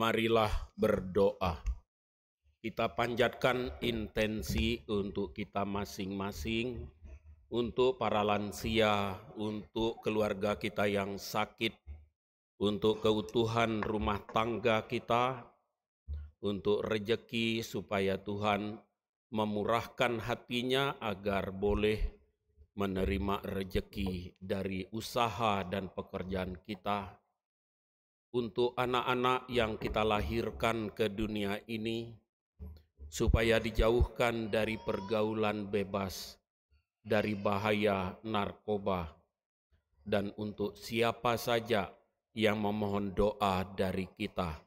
Marilah berdoa. Kita panjatkan intensi untuk kita masing-masing, untuk para lansia, untuk keluarga kita yang sakit, untuk keutuhan rumah tangga kita, untuk rejeki supaya Tuhan memurahkan hatinya agar boleh menerima rejeki dari usaha dan pekerjaan kita. Untuk anak-anak yang kita lahirkan ke dunia ini, supaya dijauhkan dari pergaulan bebas, dari bahaya narkoba, dan untuk siapa saja yang memohon doa dari kita.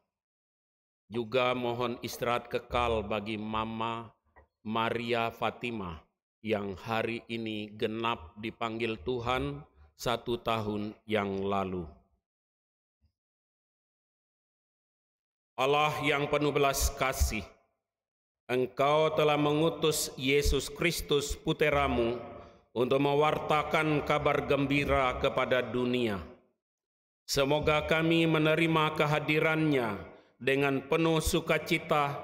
Juga mohon istirahat kekal bagi Mama Maria Fatima yang hari ini genap dipanggil Tuhan 1 tahun yang lalu. Allah yang penuh belas kasih, Engkau telah mengutus Yesus Kristus Puteramu untuk mewartakan kabar gembira kepada dunia. Semoga kami menerima kehadirannya dengan penuh sukacita,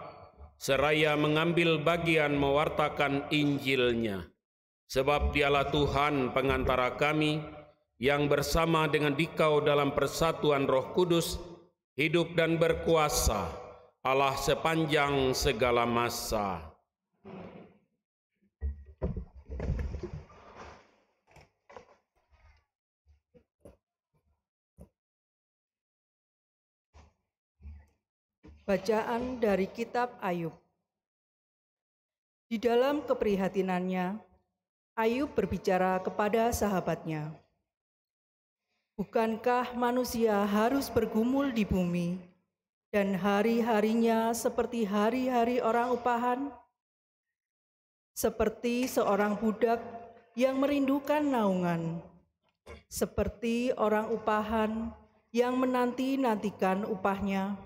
seraya mengambil bagian mewartakan Injilnya. Sebab Dialah Tuhan pengantara kami, yang bersama dengan Dikau dalam persatuan Roh Kudus, hidup dan berkuasa, Allah sepanjang segala masa. Bacaan dari Kitab Ayub. Di dalam keprihatinannya, Ayub berbicara kepada sahabatnya, "Bukankah manusia harus bergumul di bumi, dan hari-harinya seperti hari-hari orang upahan? Seperti seorang budak yang merindukan naungan, seperti orang upahan yang menanti-nantikan upahnya.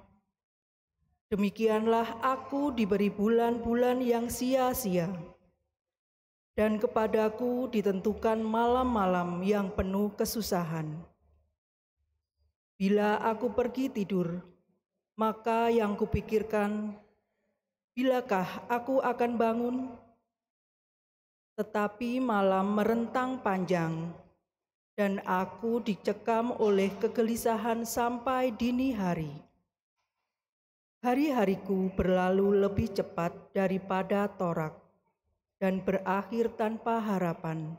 Demikianlah aku diberi bulan-bulan yang sia-sia, dan kepadaku ditentukan malam-malam yang penuh kesusahan. Bila aku pergi tidur, maka yang kupikirkan, bilakah aku akan bangun? Tetapi malam merentang panjang, dan aku dicekam oleh kegelisahan sampai dini hari. Hari-hariku berlalu lebih cepat daripada torak dan berakhir tanpa harapan.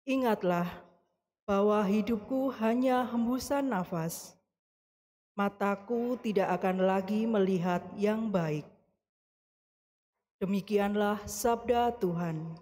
Ingatlah bahwa hidupku hanya hembusan nafas. Mataku tidak akan lagi melihat yang baik." Demikianlah sabda Tuhan.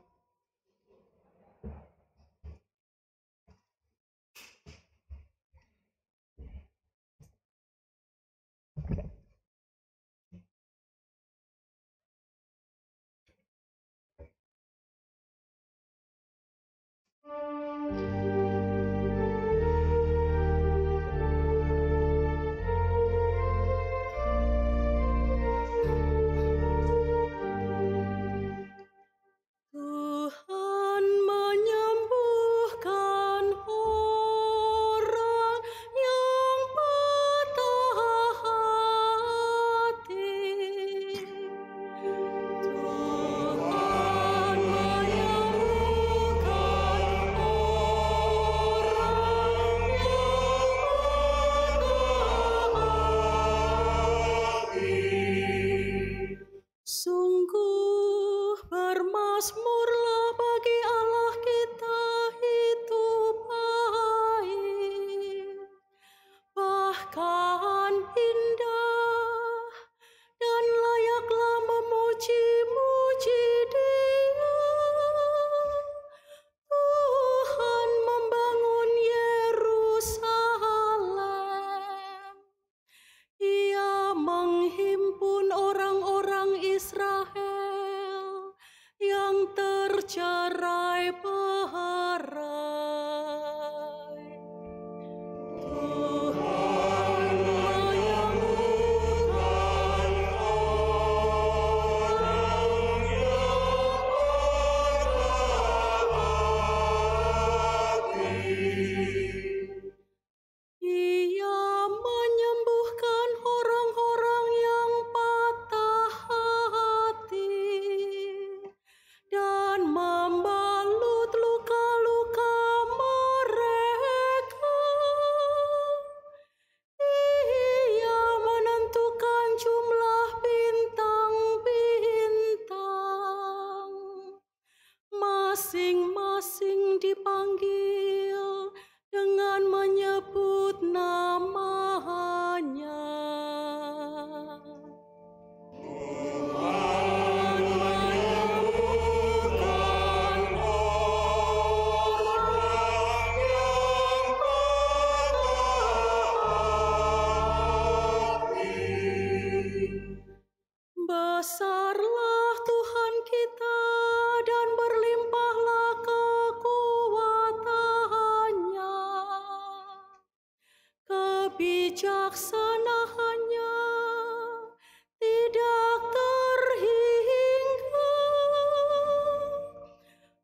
Besarlah Tuhan kita dan berlimpahlah kekuatannya. Kebijaksanaannya tidak terhingga.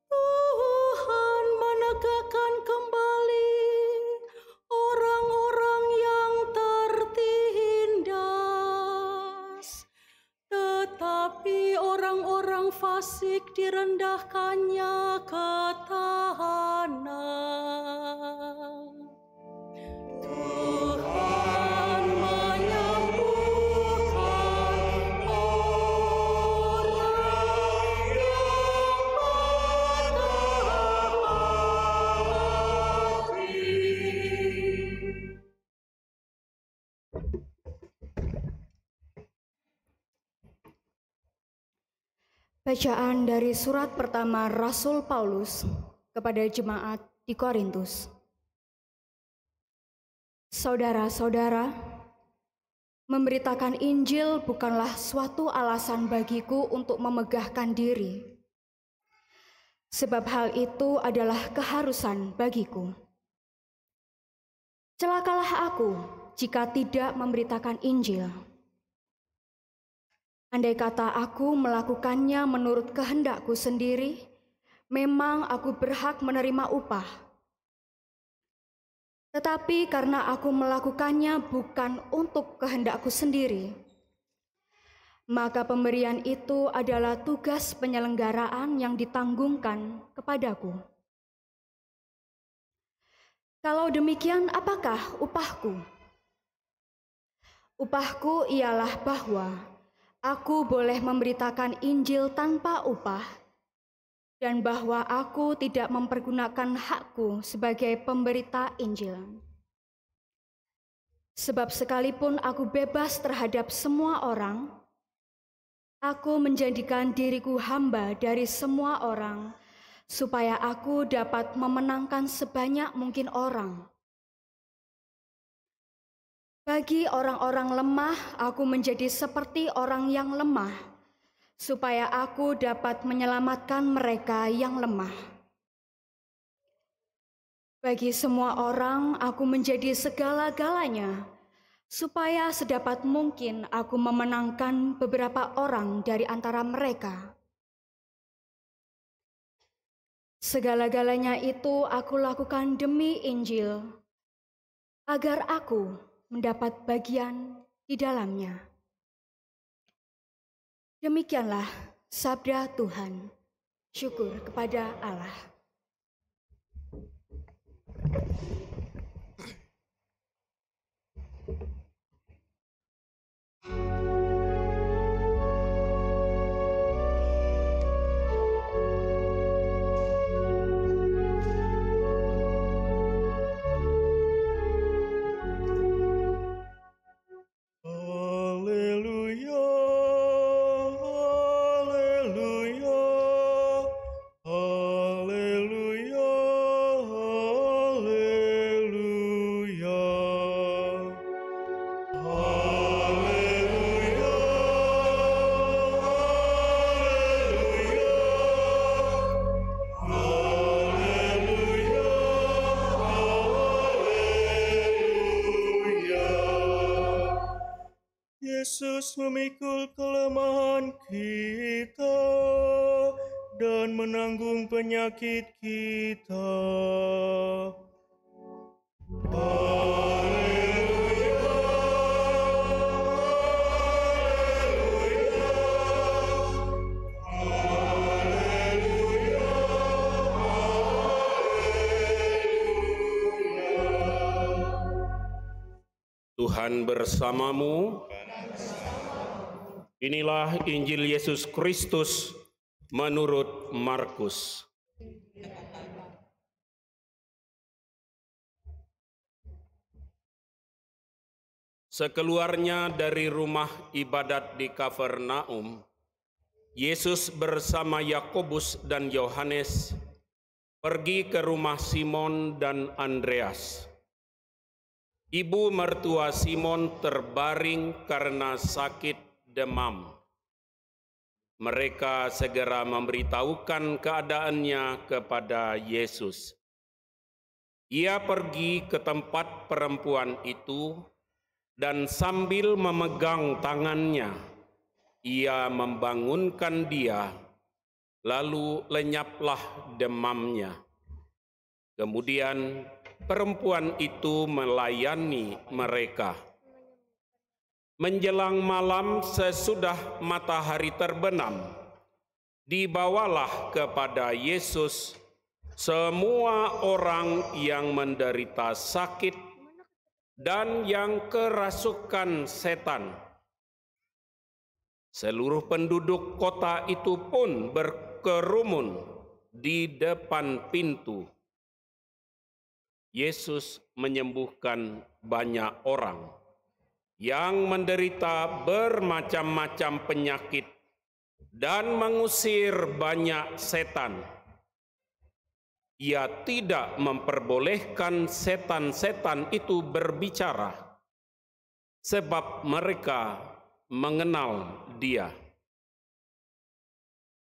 Tuhan menegakkan kembali orang-orang yang tertindas, tetapi orang-orang fasik direndahkannya ke tanah. Tuhan menyembuhkan orang yang patah hati. Bacaan dari surat pertama Rasul Paulus kepada jemaat di Korintus. Saudara-saudara, memberitakan Injil bukanlah suatu alasan bagiku untuk memegahkan diri, sebab hal itu adalah keharusan bagiku. Celakalah aku jika tidak memberitakan Injil. Andai kata aku melakukannya menurut kehendakku sendiri, memang aku berhak menerima upah. Tetapi karena aku melakukannya bukan untuk kehendakku sendiri, maka pemberian itu adalah tugas penyelenggaraan yang ditanggungkan kepadaku. Kalau demikian, apakah upahku? Upahku ialah bahwa aku boleh memberitakan Injil tanpa upah, dan bahwa aku tidak mempergunakan hakku sebagai pemberita Injil. Sebab sekalipun aku bebas terhadap semua orang, aku menjadikan diriku hamba dari semua orang, supaya aku dapat memenangkan sebanyak mungkin orang. Bagi orang-orang lemah, aku menjadi seperti orang yang lemah, supaya aku dapat menyelamatkan mereka yang lemah. Bagi semua orang, aku menjadi segala-galanya, supaya sedapat mungkin aku memenangkan beberapa orang dari antara mereka. Segala-galanya itu aku lakukan demi Injil, agar aku mendapat bagian di dalamnya. Demikianlah sabda Tuhan. Syukur kepada Allah. Yesus memikul kelemahan kita dan menanggung penyakit kita. Tuhan bersamamu. Inilah Injil Yesus Kristus menurut Markus. Sekeluarnya dari rumah ibadat di Kafarnaum, Yesus bersama Yakobus dan Yohanes pergi ke rumah Simon dan Andreas. Ibu mertua Simon terbaring karena sakit demam. Mereka segera memberitahukan keadaannya kepada Yesus. Ia pergi ke tempat perempuan itu dan sambil memegang tangannya, ia membangunkan dia, lalu lenyaplah demamnya. Kemudian perempuan itu melayani mereka. Menjelang malam sesudah matahari terbenam, dibawalah kepada Yesus semua orang yang menderita sakit dan yang kerasukan setan. Seluruh penduduk kota itu pun berkerumun di depan pintu. Yesus menyembuhkan banyak orang yang menderita bermacam-macam penyakit dan mengusir banyak setan. Ia tidak memperbolehkan setan-setan itu berbicara, sebab mereka mengenal Dia.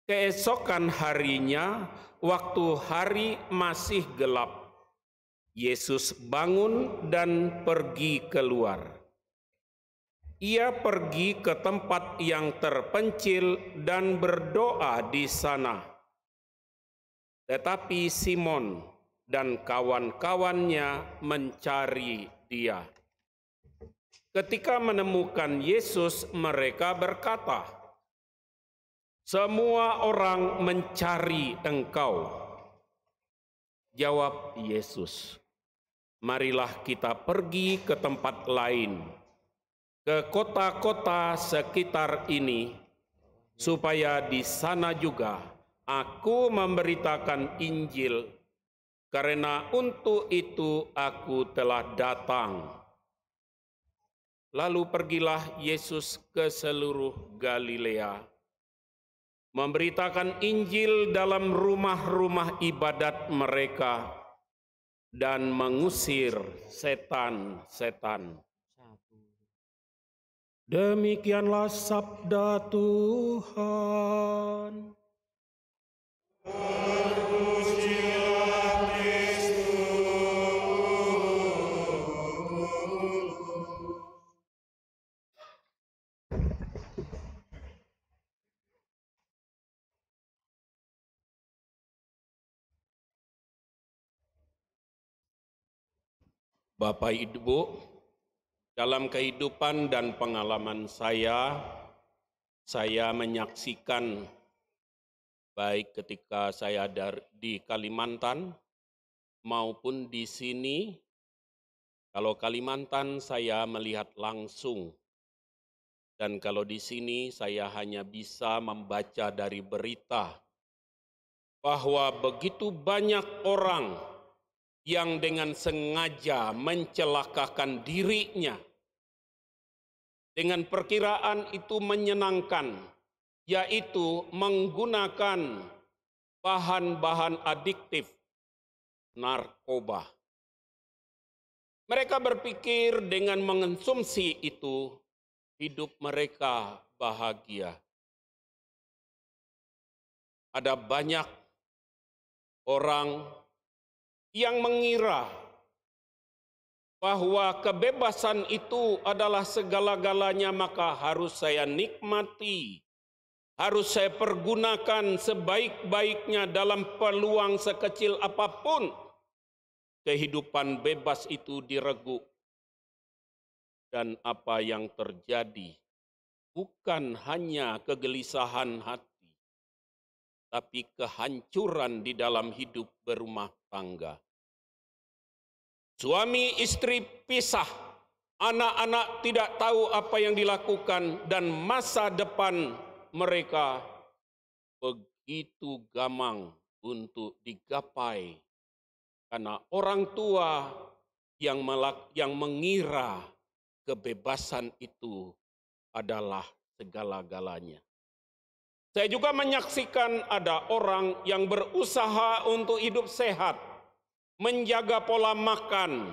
Keesokan harinya, waktu hari masih gelap, Yesus bangun dan pergi keluar. Ia pergi ke tempat yang terpencil dan berdoa di sana. Tetapi Simon dan kawan-kawannya mencari Dia. Ketika menemukan Yesus, mereka berkata, "Semua orang mencari Engkau." Jawab Yesus, "Marilah kita pergi ke tempat lain, ke kota-kota sekitar ini, supaya di sana juga aku memberitakan Injil, karena untuk itu aku telah datang." Lalu pergilah Yesus ke seluruh Galilea, memberitakan Injil dalam rumah-rumah ibadat mereka, dan mengusir setan-setan. Demikianlah sabda Tuhan. Bapak Ibu, dalam kehidupan dan pengalaman saya menyaksikan baik ketika saya di Kalimantan maupun di sini. Kalau Kalimantan saya melihat langsung, dan kalau di sini saya hanya bisa membaca dari berita bahwa begitu banyak orang yang dengan sengaja mencelakakan dirinya. Dengan perkiraan itu menyenangkan, yaitu menggunakan bahan-bahan adiktif, narkoba. Mereka berpikir dengan mengonsumsi itu, hidup mereka bahagia. Ada banyak orang yang mengira bahwa kebebasan itu adalah segala-galanya, maka harus saya nikmati, harus saya pergunakan sebaik-baiknya dalam peluang sekecil apapun. Kehidupan bebas itu diregu. Dan apa yang terjadi bukan hanya kegelisahan hati, tapi kehancuran di dalam hidup berumah tangga. Suami istri pisah, anak-anak tidak tahu apa yang dilakukan, dan masa depan mereka begitu gamang untuk digapai karena orang tua yang mengira kebebasan itu adalah segala-galanya. Saya juga menyaksikan ada orang yang berusaha untuk hidup sehat, menjaga pola makan,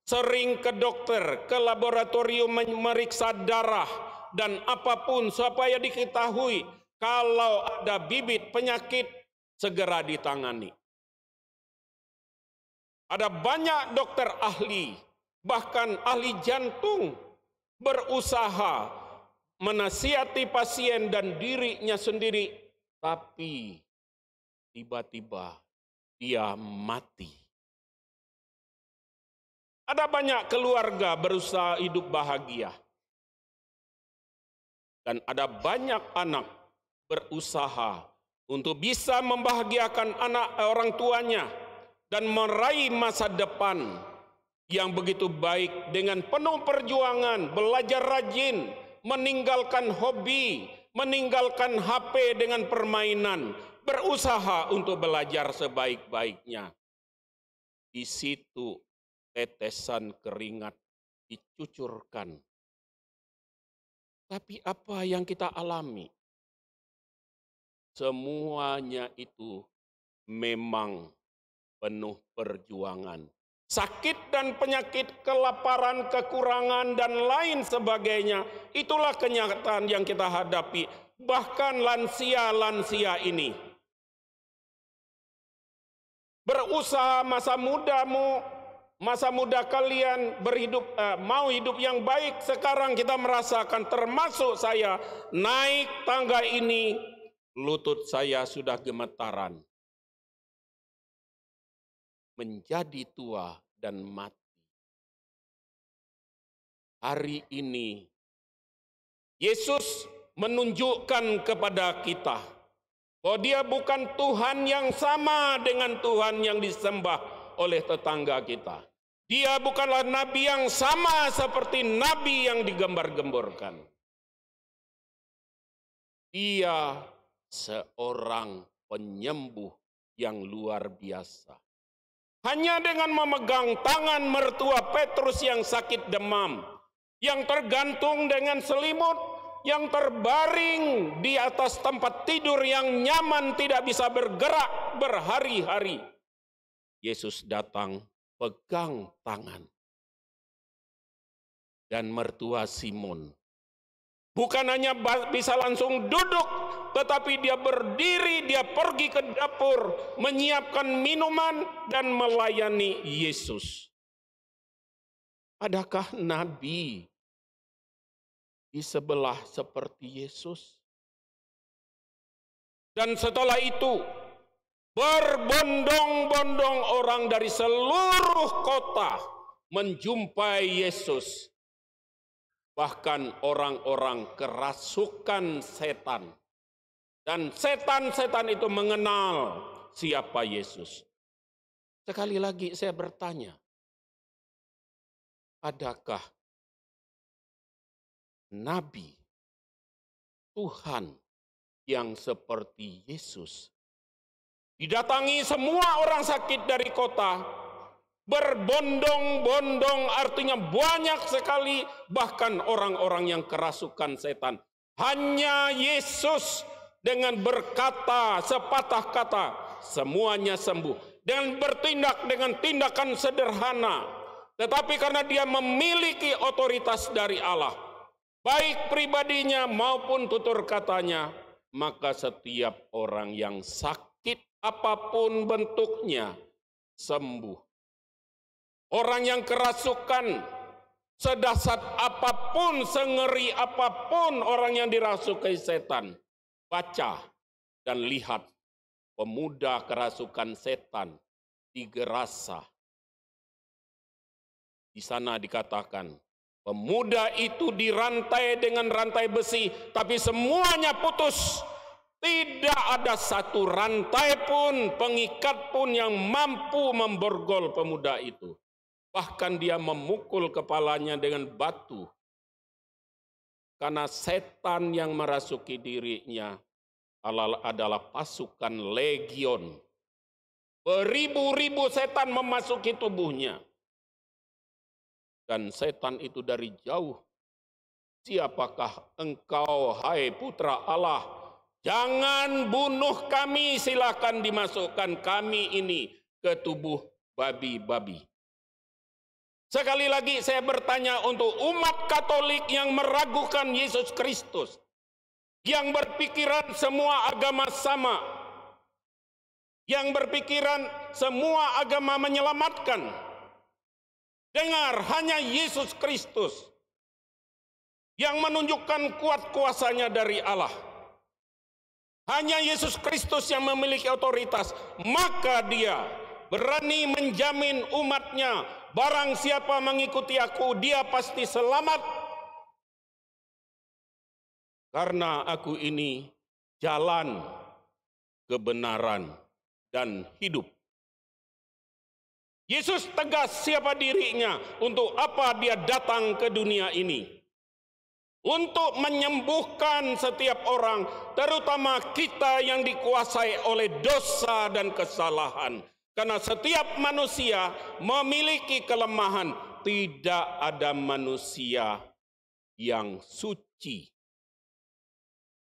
sering ke dokter, ke laboratorium memeriksa darah, dan apapun supaya diketahui Kalau ada bibit penyakit, segera ditangani. Ada banyak dokter ahli, bahkan ahli jantung, berusaha menasihati pasien dan dirinya sendiri, tapi tiba-tiba dia mati. Ada banyak keluarga berusaha hidup bahagia. Dan ada banyak anak berusaha untuk bisa membahagiakan orang tuanya dan meraih masa depan yang begitu baik dengan penuh perjuangan, belajar rajin, meninggalkan hobi, meninggalkan HP dengan permainan, berusaha untuk belajar sebaik-baiknya. Di situ tetesan keringat dicucurkan. Tapi apa yang kita alami? Semuanya itu memang penuh perjuangan. Sakit dan penyakit, kelaparan, kekurangan, dan lain sebagainya. Itulah kenyataan yang kita hadapi. Bahkan lansia-lansia ini berusaha masa muda kalian mau hidup yang baik. Sekarang kita merasakan, termasuk saya, naik tangga ini, lutut saya sudah gemetaran. Menjadi tua dan mati. Hari ini, Yesus menunjukkan kepada kita bahwa Dia bukan Tuhan yang sama dengan Tuhan yang disembah oleh tetangga kita. Dia bukanlah nabi yang sama seperti nabi yang digembar-gemborkan. Dia seorang penyembuh yang luar biasa. Hanya dengan memegang tangan mertua Petrus yang sakit demam, yang tergantung dengan selimut, yang terbaring di atas tempat tidur yang nyaman, tidak bisa bergerak berhari-hari. Yesus datang, pegang tangan. Dan mertua Simon bukan hanya bisa langsung duduk, tetapi dia berdiri, dia pergi ke dapur, menyiapkan minuman dan melayani Yesus. Adakah nabi di sebelah seperti Yesus? Dan setelah itu, berbondong-bondong orang dari seluruh kota menjumpai Yesus. Bahkan orang-orang kerasukan setan. Dan setan-setan itu mengenal siapa Yesus. Sekali lagi saya bertanya, adakah nabi Tuhan yang seperti Yesus didatangi semua orang sakit dari kota, berbondong-bondong, artinya banyak sekali, bahkan orang-orang yang kerasukan setan. Hanya Yesus dengan berkata sepatah kata, semuanya sembuh. Dengan bertindak dengan tindakan sederhana. Tetapi karena dia memiliki otoritas dari Allah, baik pribadinya maupun tutur katanya, maka setiap orang yang sakit apapun bentuknya sembuh. Orang yang kerasukan, sedahsyat apapun, sengeri apapun orang yang dirasukai setan, baca dan lihat pemuda kerasukan setan di Gerasa. Di sana dikatakan, pemuda itu dirantai dengan rantai besi, tapi semuanya putus. Tidak ada satu rantai pun, pengikat pun yang mampu memborgol pemuda itu. Bahkan dia memukul kepalanya dengan batu. Karena setan yang merasuki dirinya adalah pasukan legion. Beribu-ribu setan memasuki tubuhnya. Dan setan itu dari jauh, siapakah engkau, hai putra Allah? Jangan bunuh kami, silakan dimasukkan kami ini ke tubuh babi-babi. Sekali lagi saya bertanya untuk umat Katolik yang meragukan Yesus Kristus. yang berpikiran semua agama sama, yang berpikiran semua agama menyelamatkan. Dengar, hanya Yesus Kristus yang menunjukkan kuat kuasanya dari Allah. Hanya Yesus Kristus yang memiliki otoritas, maka dia berani menjamin umatnya, barang siapa mengikuti aku, dia pasti selamat. Karena aku ini jalan, kebenaran, dan hidup. Yesus tegas siapa dirinya, untuk apa dia datang ke dunia ini. Untuk menyembuhkan setiap orang, terutama kita yang dikuasai oleh dosa dan kesalahan. Karena setiap manusia memiliki kelemahan, tidak ada manusia yang suci.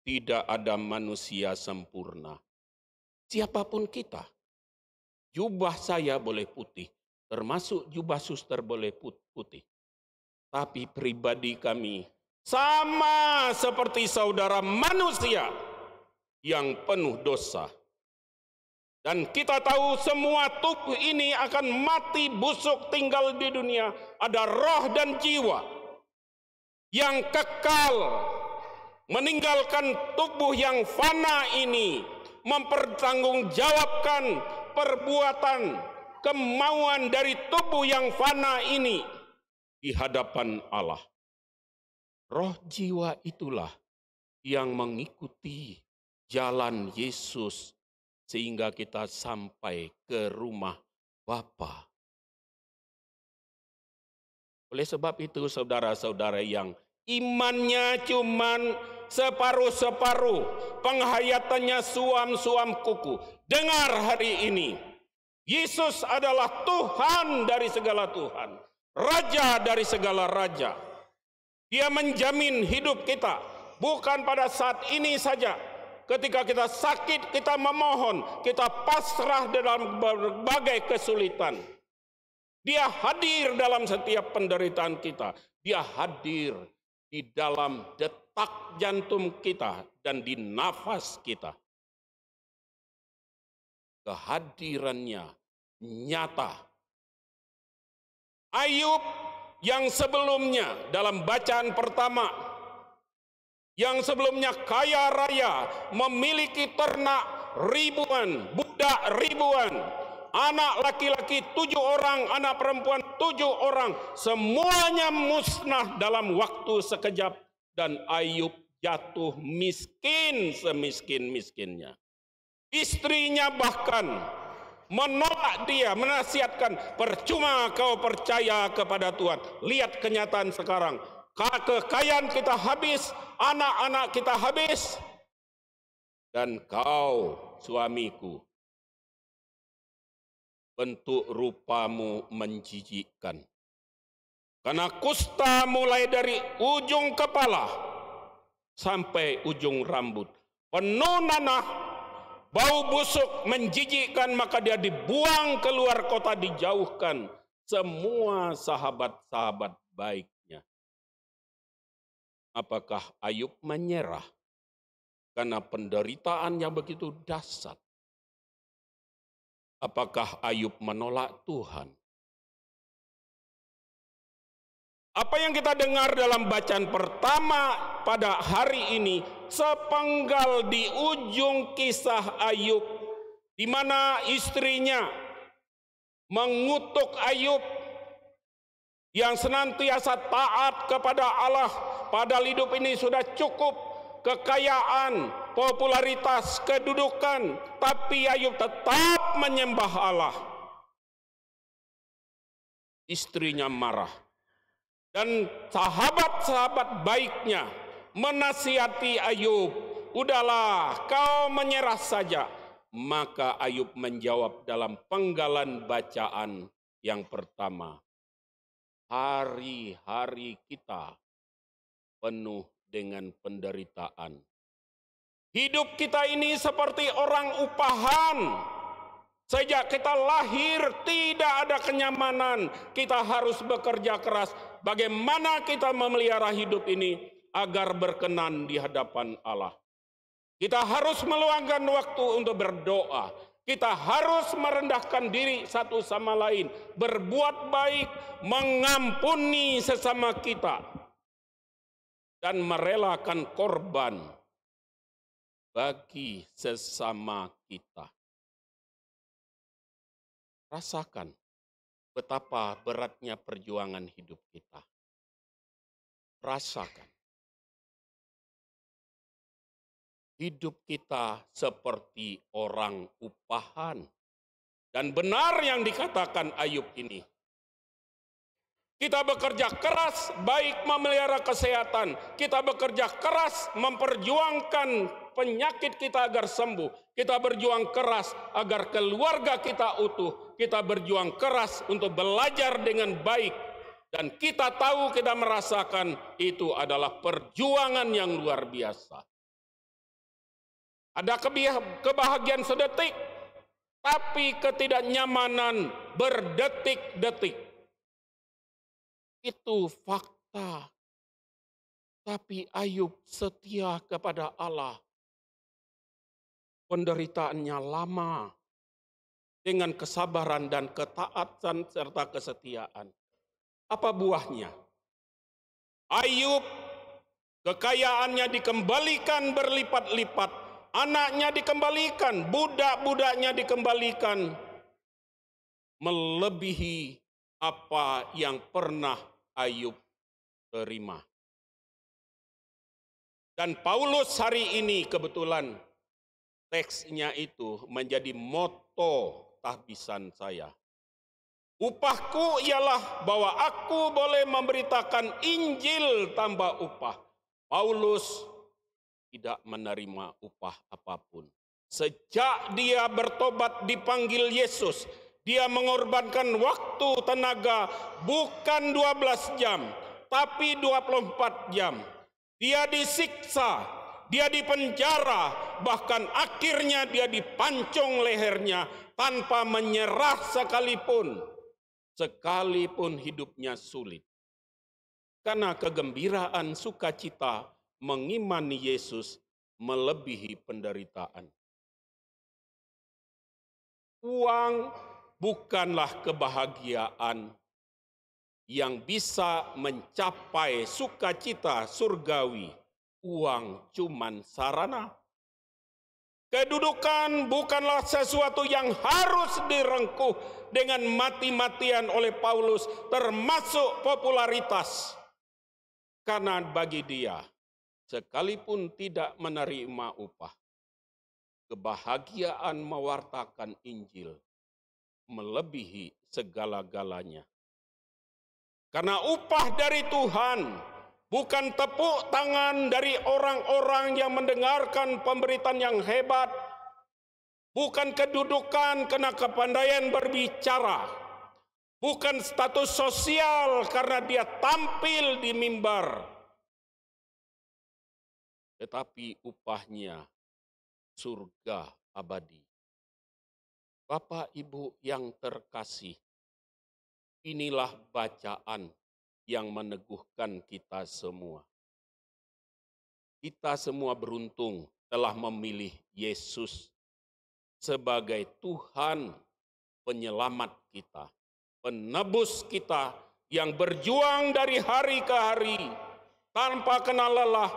Tidak ada manusia sempurna. Siapapun kita, jubah saya boleh putih, termasuk jubah suster boleh putih. Tapi pribadi kami sama seperti saudara manusia yang penuh dosa. Dan kita tahu semua tubuh ini akan mati busuk tinggal di dunia. Ada roh dan jiwa yang kekal meninggalkan tubuh yang fana ini, mempertanggungjawabkan perbuatan kemauan dari tubuh yang fana ini di hadapan Allah. Roh jiwa itulah yang mengikuti jalan Yesus sehingga kita sampai ke rumah Bapa. Oleh sebab itu saudara-saudara yang imannya cuman separuh-separuh, penghayatannya suam-suam kuku, dengar hari ini, Yesus adalah Tuhan dari segala Tuhan, Raja dari segala Raja. Dia menjamin hidup kita, bukan pada saat ini saja. Ketika kita sakit, kita memohon, kita pasrah dalam berbagai kesulitan. Dia hadir dalam setiap penderitaan kita. Dia hadir di dalam detak jantung kita dan di nafas kita. Kehadirannya nyata. Ayub yang sebelumnya dalam bacaan pertama, yang sebelumnya kaya raya, memiliki ternak ribuan, budak ribuan, anak laki-laki 7 orang, anak perempuan 7 orang, semuanya musnah dalam waktu sekejap, dan Ayub jatuh miskin semiskin-miskinnya. Istrinya bahkan menolak dia, menasihatkan, percuma kau percaya kepada Tuhan. Lihat kenyataan sekarang, kekayaan kita habis, anak-anak kita habis, dan kau suamiku, bentuk rupamu menjijikkan. Karena kusta mulai dari ujung kepala sampai ujung rambut, penuh nanah, bau busuk menjijikkan, maka dia dibuang keluar kota, dijauhkan semua sahabat-sahabat baiknya. Apakah Ayub menyerah karena penderitaan yang begitu dahsyat? Apakah Ayub menolak Tuhan? Apa yang kita dengar dalam bacaan pertama pada hari ini, sepenggal di ujung kisah Ayub, di mana istrinya mengutuk Ayub yang senantiasa taat kepada Allah, padahal hidup ini sudah cukup, kekayaan, popularitas, kedudukan, tapi Ayub tetap menyembah Allah. Istrinya marah. Dan sahabat-sahabat baiknya menasihati Ayub, udahlah kau menyerah saja. Maka Ayub menjawab dalam penggalan bacaan yang pertama, hari-hari kita penuh dengan penderitaan. Hidup kita ini seperti orang upahan. Sejak kita lahir tidak ada kenyamanan. Kita harus bekerja keras. Bagaimana kita memelihara hidup ini agar berkenan di hadapan Allah. Kita harus meluangkan waktu untuk berdoa. Kita harus merendahkan diri satu sama lain, berbuat baik, mengampuni sesama kita, dan merelakan korban bagi sesama kita. Rasakan betapa beratnya perjuangan hidup kita. Rasakan. Hidup kita seperti orang upahan. Dan benar yang dikatakan Ayub ini. Kita bekerja keras baik memelihara kesehatan. Kita bekerja keras memperjuangkan penyakit kita agar sembuh. Kita berjuang keras agar keluarga kita utuh. Kita berjuang keras untuk belajar dengan baik. Dan kita tahu, kita merasakan itu adalah perjuangan yang luar biasa. Ada kebahagiaan sedetik, tapi ketidaknyamanan berdetik-detik. Itu fakta. Tapi Ayub setia kepada Allah. Penderitaannya lama. Dengan kesabaran dan ketaatan serta kesetiaan. Apa buahnya? Ayub, kekayaannya dikembalikan berlipat-lipat. Anaknya dikembalikan, budak-budaknya dikembalikan. Melebihi apa yang pernah Ayub terima. Dan Paulus hari ini kebetulan teksnya itu menjadi moto tahbisan saya. Upahku ialah bahwa aku boleh memberitakan Injil tanpa upah. Paulus tidak menerima upah apapun. Sejak dia bertobat dipanggil Yesus, dia mengorbankan waktu, tenaga, bukan 12 jam, tapi 24 jam. Dia disiksa, dia dipenjara, bahkan akhirnya dia dipancung lehernya tanpa menyerah sekalipun hidupnya sulit. Karena kegembiraan sukacita mengimani Yesus melebihi penderitaan. Uang bukanlah kebahagiaan yang bisa mencapai sukacita surgawi. Uang cuman sarana. Kedudukan bukanlah sesuatu yang harus direngkuh dengan mati-matian oleh Paulus, termasuk popularitas. Karena bagi dia, sekalipun tidak menerima upah, kebahagiaan mewartakan Injil melebihi segala-galanya. Karena upah dari Tuhan bukan tepuk tangan dari orang-orang yang mendengarkan pemberitaan yang hebat, bukan kedudukan karena kepandaian berbicara, bukan status sosial karena dia tampil di mimbar, tetapi upahnya surga abadi. Bapak Ibu yang terkasih, inilah bacaan yang meneguhkan kita semua. Kita semua beruntung telah memilih Yesus sebagai Tuhan penyelamat kita, penebus kita yang berjuang dari hari ke hari tanpa kenal lelah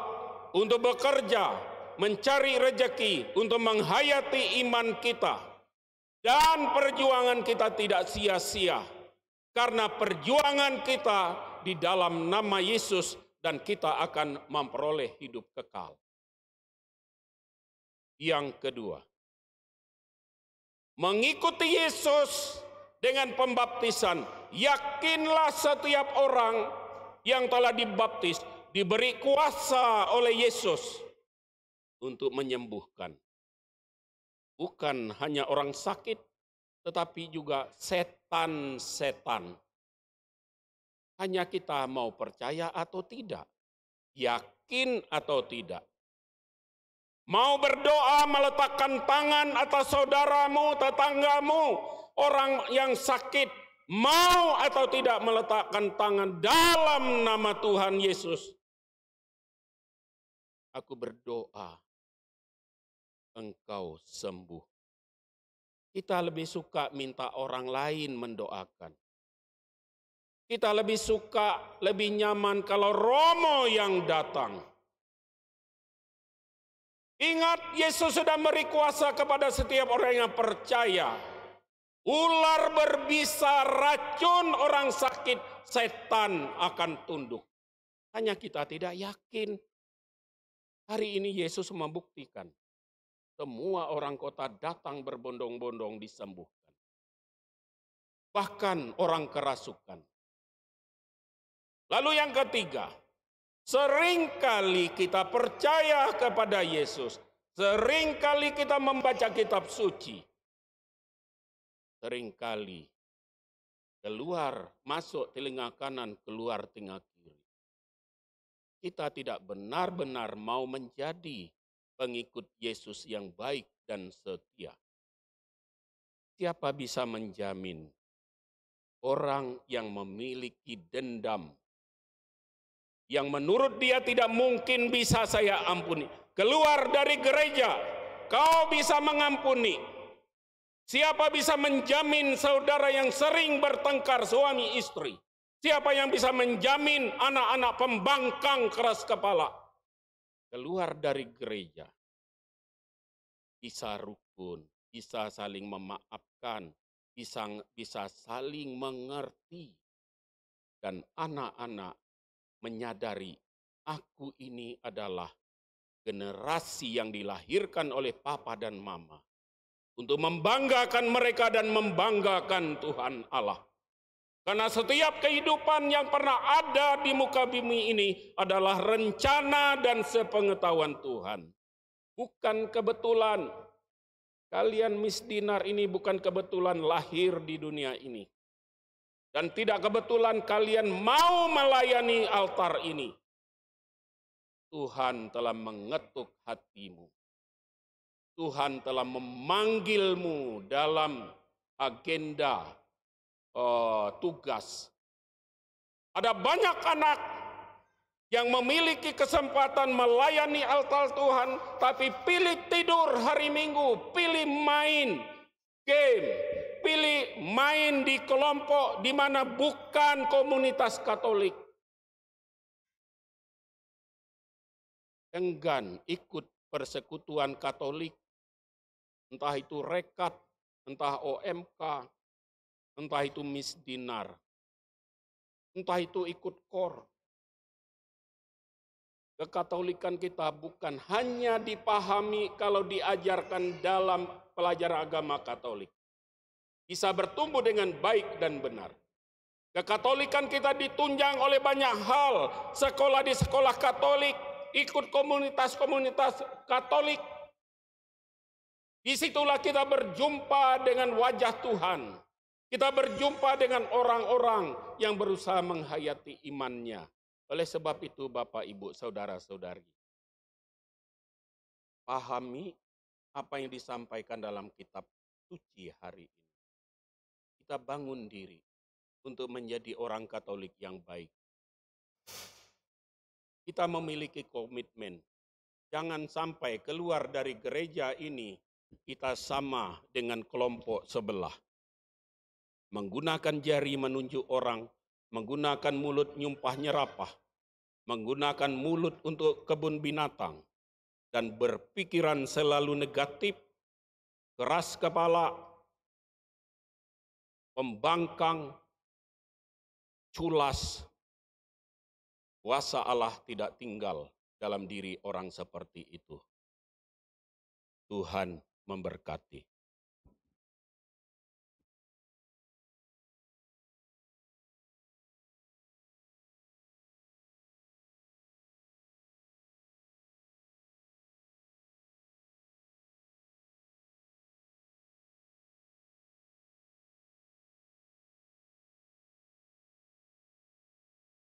untuk bekerja, mencari rejeki, untuk menghayati iman kita. Dan perjuangan kita tidak sia-sia, karena perjuangan kita di dalam nama Yesus dan kita akan memperoleh hidup kekal. Yang kedua, mengikuti Yesus dengan pembaptisan. Yakinlah setiap orang yang telah dibaptis diberi kuasa oleh Yesus untuk menyembuhkan. Bukan hanya orang sakit, tetapi juga setan-setan. Hanya kita mau percaya atau tidak, yakin atau tidak. Mau berdoa meletakkan tangan atas saudaramu, tetanggamu, orang yang sakit, mau atau tidak meletakkan tangan dalam nama Tuhan Yesus. Aku berdoa engkau sembuh. Kita lebih suka minta orang lain mendoakan. Kita lebih suka, lebih nyaman kalau Romo yang datang. Ingat, Yesus sudah beri kuasa kepada setiap orang yang percaya. Ular berbisa, racun orang sakit, setan akan tunduk. Hanya kita tidak yakin. Hari ini Yesus membuktikan. Semua orang kota datang berbondong-bondong disembuhkan. Bahkan orang kerasukan. Lalu yang ketiga, seringkali kita percaya kepada Yesus. Seringkali kita membaca kitab suci. Seringkali keluar, masuk telinga kanan, keluar telinga kiri. Kita tidak benar-benar mau menjadi pengikut Yesus yang baik dan setia. Siapa bisa menjamin orang yang memiliki dendam, yang menurut dia tidak mungkin bisa saya ampuni, keluar dari gereja, kau bisa mengampuni? Siapa bisa menjamin saudara yang sering bertengkar suami istri? Siapa yang bisa menjamin anak-anak pembangkang keras kepala keluar dari gereja? Bisa rukun, bisa saling memaafkan, bisa saling mengerti. Dan anak-anak menyadari, aku ini adalah generasi yang dilahirkan oleh papa dan mama. Untuk membanggakan mereka dan membanggakan Tuhan Allah. Karena setiap kehidupan yang pernah ada di muka bumi ini adalah rencana dan sepengetahuan Tuhan. Bukan kebetulan. Kalian Miss Dinar ini bukan kebetulan lahir di dunia ini. Dan tidak kebetulan kalian mau melayani altar ini. Tuhan telah mengetuk hatimu. Tuhan telah memanggilmu dalam agenda tugas. Ada banyak anak yang memiliki kesempatan melayani altar Tuhan, tapi pilih tidur hari Minggu, pilih main game, pilih main di kelompok di mana bukan komunitas Katolik. Enggan ikut persekutuan Katolik, entah itu Rekat, entah OMK, entah itu Miss Dinar, entah itu ikut KOR. Kekatolikan kita bukan hanya dipahami kalau diajarkan dalam pelajaran agama Katolik. Bisa bertumbuh dengan baik dan benar. Kekatolikan kita ditunjang oleh banyak hal. Sekolah di sekolah Katolik, ikut komunitas-komunitas Katolik. Disitulah kita berjumpa dengan wajah Tuhan. Kita berjumpa dengan orang-orang yang berusaha menghayati imannya. Oleh sebab itu Bapak, Ibu, Saudara-saudari, pahami apa yang disampaikan dalam kitab suci hari ini. Kita bangun diri untuk menjadi orang Katolik yang baik. Kita memiliki komitmen. Jangan sampai keluar dari gereja ini kita sama dengan kelompok sebelah. Menggunakan jari menunjuk orang, menggunakan mulut nyumpah nyerapah, menggunakan mulut untuk kebun binatang, dan berpikiran selalu negatif, keras kepala, pembangkang, culas. Kuasa Allah tidak tinggal dalam diri orang seperti itu. Tuhan memberkati.